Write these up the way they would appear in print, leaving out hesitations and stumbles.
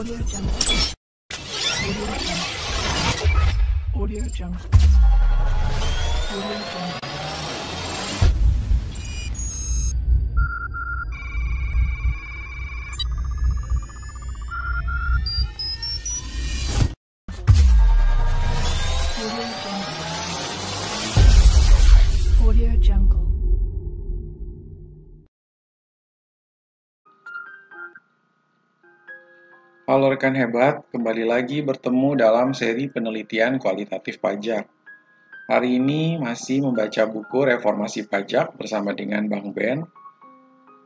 Audio Jungle. Audio Jungle. Audio Jungle. Audio Jungle. Halo rekan hebat, kembali lagi bertemu dalam seri penelitian kualitatif pajak. Hari ini masih membaca buku Reformasi Pajak bersama dengan Bang Ben.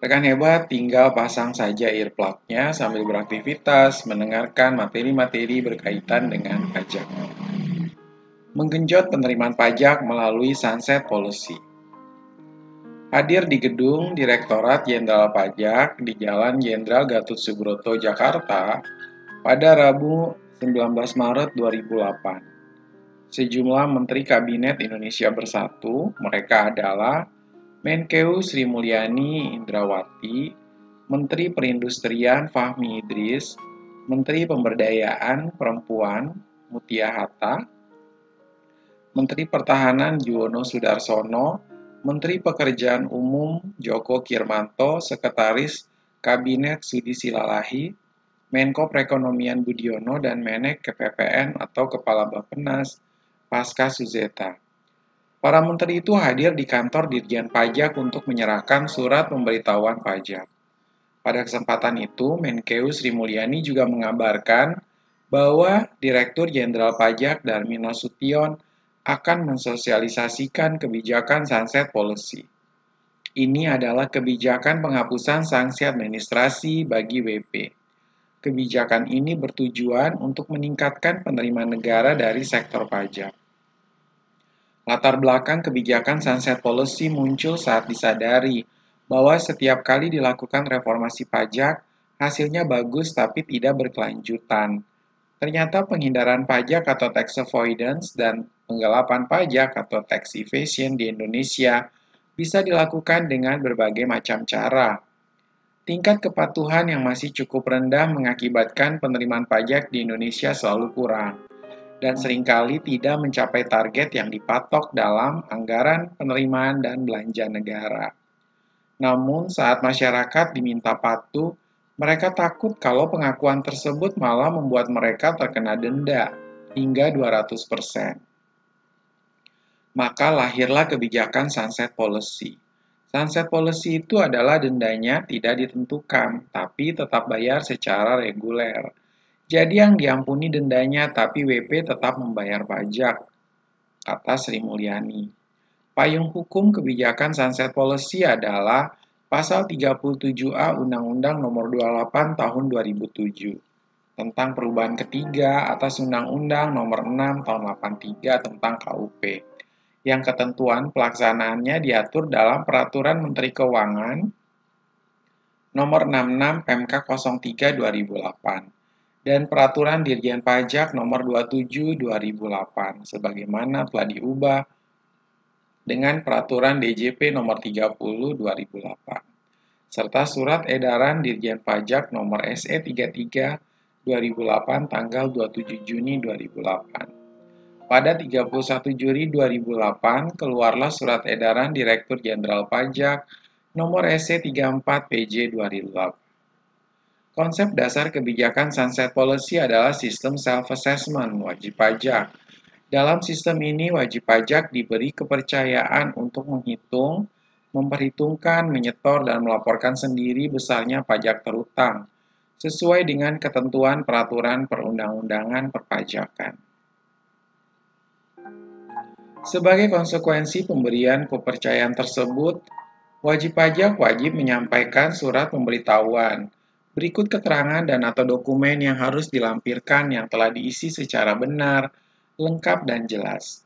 Rekan hebat tinggal pasang saja earplug-nya sambil beraktivitas mendengarkan materi-materi berkaitan dengan pajak. Menggenjot penerimaan pajak melalui Sunset Policy. Hadir di gedung Direktorat Jenderal Pajak di Jalan Jenderal Gatot Subroto, Jakarta pada Rabu 19 Maret 2008. Sejumlah Menteri Kabinet Indonesia Bersatu, mereka adalah Menkeu Sri Mulyani Indrawati, Menteri Perindustrian Fahmi Idris, Menteri Pemberdayaan Perempuan Mutia Hatta, Menteri Pertahanan Juwono Sudarsono, Menteri Pekerjaan Umum Joko Kirmanto, Sekretaris Kabinet Sudi Silalahi, Menko Perekonomian Budiono, dan Menek KPPN atau Kepala Bappenas Pasca Suzeta. Para menteri itu hadir di kantor Dirjen Pajak untuk menyerahkan surat pemberitahuan pajak. Pada kesempatan itu, Menkeu Sri Mulyani juga mengabarkan bahwa Direktur Jenderal Pajak Darmin Nasution akan mensosialisasikan kebijakan Sunset Policy. Ini adalah kebijakan penghapusan sanksi administrasi bagi WP. Kebijakan ini bertujuan untuk meningkatkan penerimaan negara dari sektor pajak. Latar belakang kebijakan Sunset Policy muncul saat disadari bahwa setiap kali dilakukan reformasi pajak, hasilnya bagus tapi tidak berkelanjutan. Ternyata penghindaran pajak atau tax avoidance dan penggelapan pajak atau tax evasion di Indonesia bisa dilakukan dengan berbagai macam cara. Tingkat kepatuhan yang masih cukup rendah mengakibatkan penerimaan pajak di Indonesia selalu kurang dan seringkali tidak mencapai target yang dipatok dalam anggaran penerimaan dan belanja negara. Namun saat masyarakat diminta patuh, mereka takut kalau pengakuan tersebut malah membuat mereka terkena denda hingga 200%. Maka lahirlah kebijakan Sunset Policy. Sunset Policy itu adalah dendanya tidak ditentukan, tapi tetap bayar secara reguler. Jadi yang diampuni dendanya, tapi WP tetap membayar pajak, kata Sri Mulyani. Payung hukum kebijakan Sunset Policy adalah Pasal 37A Undang-Undang Nomor 28 Tahun 2007 tentang perubahan ketiga atas Undang-Undang Nomor 6 Tahun 83 tentang KUP, yang ketentuan pelaksanaannya diatur dalam Peraturan Menteri Keuangan Nomor 66 PMK 03 2008 dan Peraturan Dirjen Pajak Nomor 27 2008 sebagaimana telah diubah dengan Peraturan DJP Nomor 30 2008 serta Surat Edaran Dirjen Pajak Nomor SE 33 2008 tanggal 27 Juni 2008. Pada 31 Juli 2008 keluarlah Surat Edaran Direktur Jenderal Pajak Nomor SE 34 PJ 2008. Konsep dasar kebijakan Sunset Policy adalah sistem self-assessment wajib pajak. Dalam sistem ini, wajib pajak diberi kepercayaan untuk menghitung, memperhitungkan, menyetor, dan melaporkan sendiri besarnya pajak terutang, sesuai dengan ketentuan peraturan perundang-undangan perpajakan. Sebagai konsekuensi pemberian kepercayaan tersebut, wajib pajak wajib menyampaikan surat pemberitahuan, berikut keterangan dan atau dokumen yang harus dilampirkan yang telah diisi secara benar, lengkap dan jelas.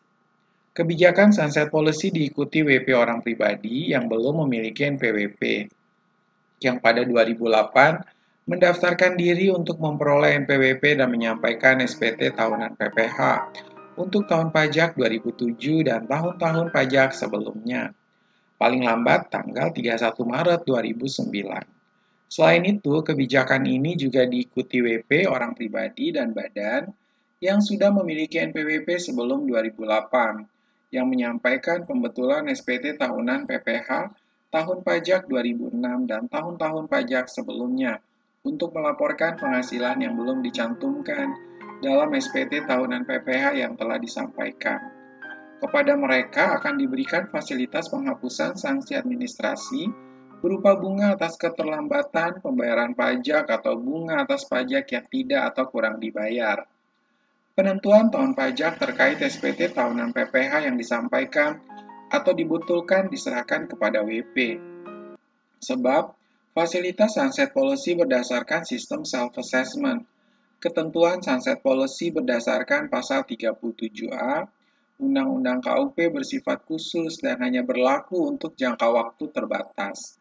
Kebijakan Sunset Policy diikuti WP orang pribadi yang belum memiliki NPWP, yang pada 2008 mendaftarkan diri untuk memperoleh NPWP dan menyampaikan SPT tahunan PPH untuk tahun pajak 2007 dan tahun-tahun pajak sebelumnya, paling lambat tanggal 31 Maret 2009. Selain itu, kebijakan ini juga diikuti WP orang pribadi dan badan yang sudah memiliki NPWP sebelum 2008, yang menyampaikan pembetulan SPT tahunan PPh tahun pajak 2006 dan tahun-tahun pajak sebelumnya untuk melaporkan penghasilan yang belum dicantumkan dalam SPT tahunan PPh yang telah disampaikan. Kepada mereka akan diberikan fasilitas penghapusan sanksi administrasi berupa bunga atas keterlambatan pembayaran pajak atau bunga atas pajak yang tidak atau kurang dibayar. Penentuan tahun pajak terkait SPT tahunan PPh yang disampaikan atau dibetulkan diserahkan kepada WP. Sebab, fasilitas sunset policy berdasarkan sistem self-assessment. Ketentuan sunset policy berdasarkan pasal 37A Undang-Undang KUP bersifat khusus dan hanya berlaku untuk jangka waktu terbatas.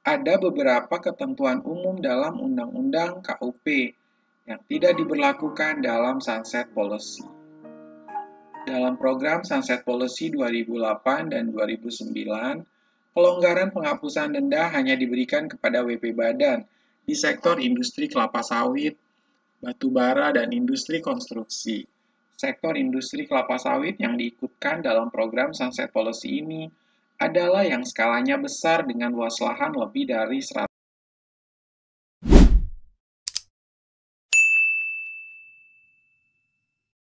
Ada beberapa ketentuan umum dalam Undang-Undang KUP yang tidak diberlakukan dalam Sunset Policy. Dalam program Sunset Policy 2008 dan 2009, pelonggaran penghapusan denda hanya diberikan kepada WP Badan di sektor industri kelapa sawit, batu bara, dan industri konstruksi. Sektor industri kelapa sawit yang diikutkan dalam program Sunset Policy ini adalah yang skalanya besar dengan luas lahan lebih dari 100